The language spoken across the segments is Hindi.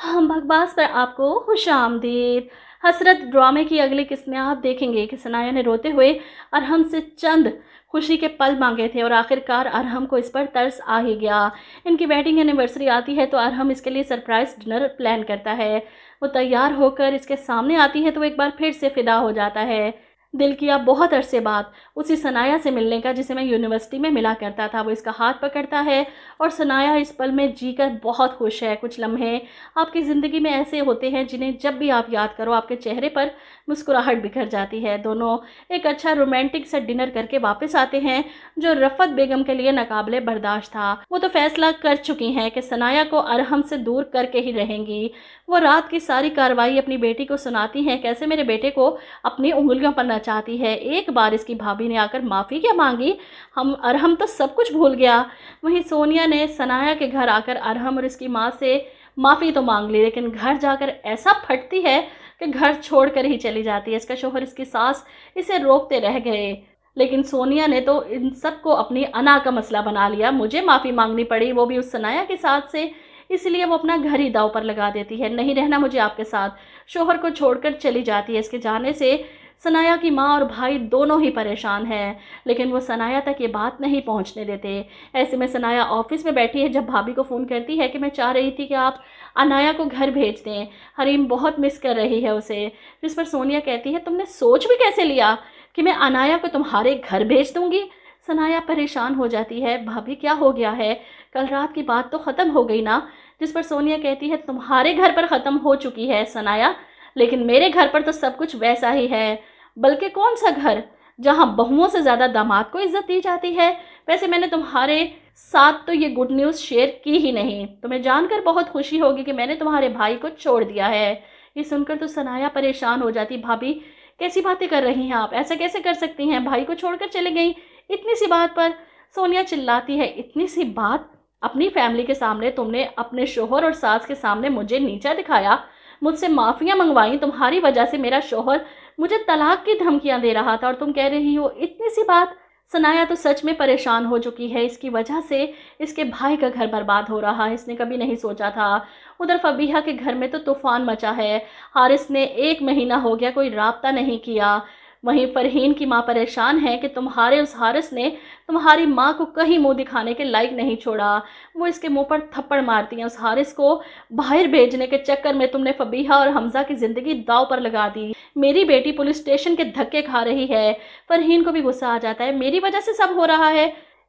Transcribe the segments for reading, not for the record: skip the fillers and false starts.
हम बकवास पर आपको खुशामदीद। हसरत ड्रामे की अगली किस्त में आप देखेंगे कि सनाया ने रोते हुए अरहम से चंद खुशी के पल मांगे थे और आखिरकार अरहम को इस पर तरस आ ही गया। इनकी वेडिंग एनिवर्सरी आती है तो अरहम इसके लिए सरप्राइज डिनर प्लान करता है। वो तैयार होकर इसके सामने आती है तो एक बार फिर से फिदा हो जाता है। दिल किया बहुत अरसे बाद उसी सनाया से मिलने का जिसे मैं यूनिवर्सिटी में मिला करता था। वो इसका हाथ पकड़ता है और सनाया इस पल में जीकर बहुत खुश है। कुछ लम्हे आपकी ज़िंदगी में ऐसे होते हैं जिन्हें जब भी आप याद करो आपके चेहरे पर मुस्कुराहट बिखर जाती है। दोनों एक अच्छा रोमांटिक सा डिनर करके वापस आते हैं जो रफ़त बेगम के लिए नाकाबिले बर्दाश्त था। वो तो फैसला कर चुकी हैं कि सनाया को अरहम से दूर करके ही रहेंगी। वो रात की सारी कार्रवाई अपनी बेटी को सुनाती हैं, कैसे मेरे बेटे को अपनी उंगलियों पर चाहती है। एक बार इसकी भाभी ने आकर माफ़ी क्या मांगी, अरहम तो सब कुछ भूल गया। वहीं सोनिया ने सनाया के घर आकर अरहम और इसकी माँ से माफ़ी तो मांग ली, लेकिन घर जाकर ऐसा फटती है कि घर छोड़कर ही चली जाती है। इसका शोहर, इसकी सास इसे रोकते रह गए, लेकिन सोनिया ने तो इन सबको अपनी अना का मसला बना लिया। मुझे माफ़ी मांगनी पड़ी, वो भी उस सनाया के साथ से, इसलिए वो अपना घर ही दाव पर लगा देती है। नहीं रहना मुझे आपके साथ, शोहर को छोड़कर चली जाती है। इसके जाने से सनाया की माँ और भाई दोनों ही परेशान हैं, लेकिन वो सनाया तक ये बात नहीं पहुंचने देते। ऐसे में सनाया ऑफिस में बैठी है जब भाभी को फ़ोन करती है कि मैं चाह रही थी कि आप अनाया को घर भेज दें, हरीम बहुत मिस कर रही है उसे। जिस पर सोनिया कहती है, तुमने सोच भी कैसे लिया कि मैं अनाया को तुम्हारे घर भेज दूँगी। सनाया परेशान हो जाती है, भाभी क्या हो गया है, कल रात की बात तो ख़त्म हो गई ना। जिस पर सोनिया कहती है, तुम्हारे घर पर ख़त्म हो चुकी है सनाया, लेकिन मेरे घर पर तो सब कुछ वैसा ही है। बल्कि कौन सा घर जहां बहुओं से ज़्यादा दामाद को इज्जत दी जाती है। वैसे मैंने तुम्हारे साथ तो ये गुड न्यूज़ शेयर की ही नहीं। तुम्हें जानकर बहुत खुशी होगी कि मैंने तुम्हारे भाई को छोड़ दिया है। ये सुनकर तो सनाया परेशान हो जाती, भाभी कैसी बातें कर रही हैं आप, ऐसा कैसे कर सकती हैं, भाई को छोड़कर चले गई इतनी सी बात पर। सोनिया चिल्लाती है, इतनी सी बात, अपनी फैमिली के सामने तुमने अपने शोहर और सास के सामने मुझे नीचा दिखाया, मुझसे माफ़ियाँ मंगवाई, तुम्हारी वजह से मेरा शोहर मुझे तलाक की धमकियां दे रहा था और तुम कह रही हो इतनी सी बात। सनाया तो सच में परेशान हो चुकी है, इसकी वजह से इसके भाई का घर बर्बाद हो रहा है, इसने कभी नहीं सोचा था। उधर फबीहा के घर में तो तूफान मचा है, हारिस ने 1 महीना हो गया कोई राब्ता नहीं किया। वहीं फरहीन की माँ परेशान है कि तुम्हारे उस हारिस ने तुम्हारी माँ को कहीं मुंह दिखाने के लायक नहीं छोड़ा। वो इसके मुंह पर थप्पड़ मारती हैं। उस हारिस को बाहर भेजने के चक्कर में तुमने फबीहा और हमजा की ज़िंदगी दाव पर लगा दी। मेरी बेटी पुलिस स्टेशन के धक्के खा रही है। फरहीन को भी गुस्सा आ जाता है, मेरी वजह से सब हो रहा है,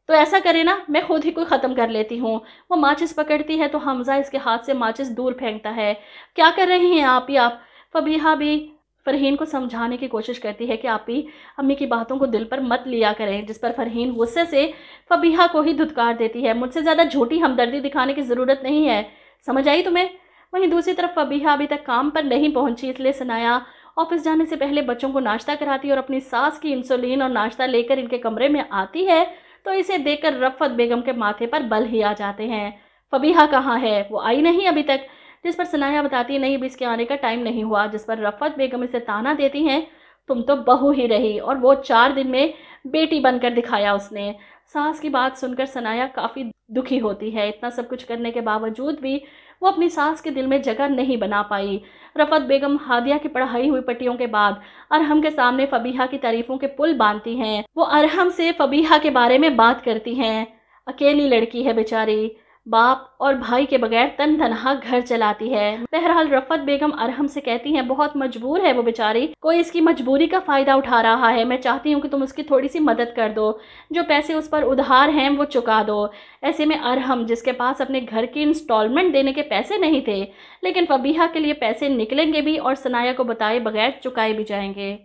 तो ऐसा करे ना मैं खुद ही कोई ख़त्म कर लेती हूँ। वो माचिस पकड़ती है तो हमजा इसके हाथ से माचिस दूर फेंकता है। क्या कर रही हैं आप ही आप। फबीहा भी फरहीन को समझाने की कोशिश करती है कि आप ही अम्मी की बातों को दिल पर मत लिया करें, जिस पर फरहीन गुस्से से फबीहा को ही धुतकार देती है, मुझसे ज़्यादा झूठी हमदर्दी दिखाने की ज़रूरत नहीं है, समझ आई तुम्हें। वहीं दूसरी तरफ फबीहा अभी तक काम पर नहीं पहुंची, इसलिए सनाया ऑफिस जाने से पहले बच्चों को नाश्ता कराती है और अपनी सास की इंसुलिन और नाश्ता लेकर इनके कमरे में आती है तो इसे देखकर रफ़त बेगम के माथे पर बल ही आ जाते हैं। फबीहा कहाँ है, वो आई नहीं अभी तक। जिस पर सनाया बताती है, नहीं अभी इसके आने का टाइम नहीं हुआ। जिस पर रफ़त बेगम इसे ताना देती हैं, तुम तो बहू ही रही और वो 4 दिन में बेटी बनकर दिखाया उसने। सास की बात सुनकर सनाया काफ़ी दुखी होती है। इतना सब कुछ करने के बावजूद भी वो अपनी सास के दिल में जगह नहीं बना पाई। रफ़त बेगम हादिया की पढ़ाई हुई पट्टियों के बाद अरहम के सामने फबीहा की तारीफ़ों के पुल बांधती हैं। वो अरहम से फबीहा के बारे में बात करती हैं। अकेली लड़की है बेचारी, बाप और भाई के बगैर तन तनहा घर चलाती है। बहरहाल रफ़त बेगम अरहम से कहती हैं, बहुत मजबूर है वो बेचारी, कोई इसकी मजबूरी का फ़ायदा उठा रहा है, मैं चाहती हूँ कि तुम उसकी थोड़ी सी मदद कर दो, जो पैसे उस पर उधार हैं वो चुका दो। ऐसे में अरहम, जिसके पास अपने घर की इंस्टॉलमेंट देने के पैसे नहीं थे, लेकिन फबीहा के लिए पैसे निकलेंगे भी और सनाया को बताए बगैर चुकाए भी जाएंगे।